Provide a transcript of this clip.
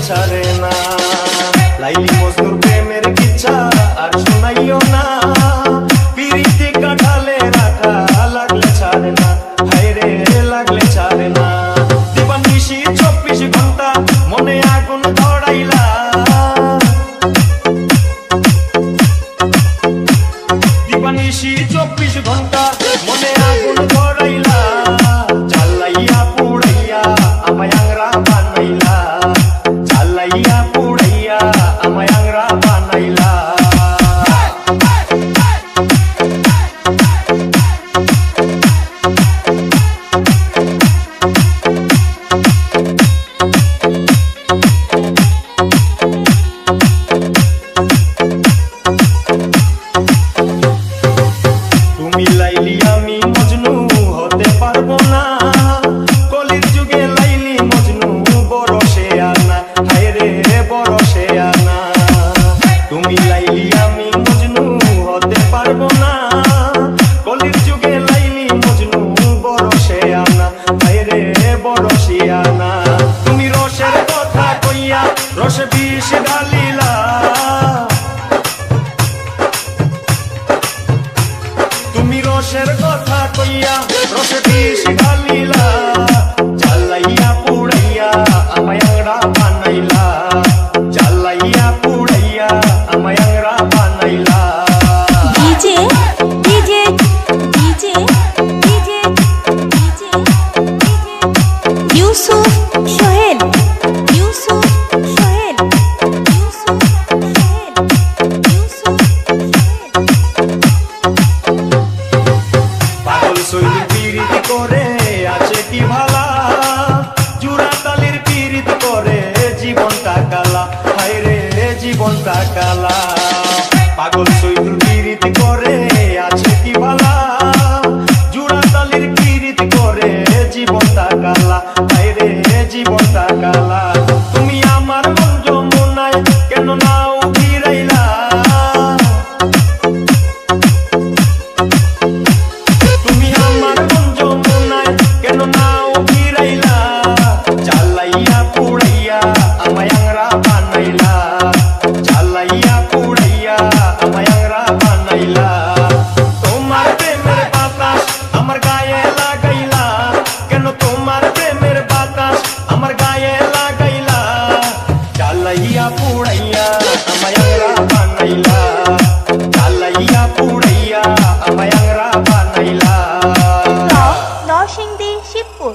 ছাড়ে না লাইলি মজনুর প্রেমের কিচ্ছা আর শোনাইও না পিরিতি কাঠালে রাখা লাগলে ছাড়ে না হায়রে লাগলে ছাড়ে না দিবানিশি 24 ঘন্টা মনে আগুন ধরাইলা দিবানিশি 24 ঘন্টা মনে আগুন ধরাইলা জ্বালাইয়া পুড়াইয়া আমায় আংরা বানাইলা জ্বালাইয়া পুড়াইয়া আমায় আংরা বানাইলা তুমি লাইলি আমি মজনু হতে পারবো না কলির যুগে লাইলি মজনু বড় সে আনা হায়রে বড় সে আনা তুমি লাইলি আমি মজনু হতে পারবো না কলির যুগে লাইলি মজনু বড় সে আনা হায়রে বড় সে আনা তুমি রসের কথা কইয়া রস বিষ ঢালিলা তুমি রসের কথা কইয়া রস বিষ ঢালিলা জ্বালাইয়া পুড়াইয়া আমায় আংরা বানাইলা জ্বালাইয়া পুড়াইয়া আমায় আংরা বানাইলা DJ DJ DJ DJ DJ Yusuf Sohel Yusuf Sohel Yusuf Sohel Yusuf পাগল সইল পীড়িত করে আছে কি ভালা জুড়া তালির পীড়িত করে জীবনটা কালা হায়রে জীবনটা কালা পাগল সইল পীড়িত করে আছে কি ভালা জুড়া তালির পীড়িত করে জীবনটা কালা হায়রে জীবনটা কালা তুমি আমার মন যমুনায় কেন নাও ফিরাইলা তুমি আমার মন যমুনায় কেন নাও ফিরাইলা জ্বালাইয়া পুড়াইয়া আমায় আংরা বানাইলা জ্বালাইয়া পুড়াইয়া আমায় আংরা বানাইলা তোমার প্রেমের বাতাস আমার গায়ে লাগাইলা কেন তোমার প্রেমের বাতাস আমার গায়ে লাগাইলা জ্বালাইয়া পুড়াইয়া আমায় আংরা বানাইলা জ্বালাইয়া পুড়াইয়া আমায় আংরা বানাইলা নরসিংদী শিবপুর।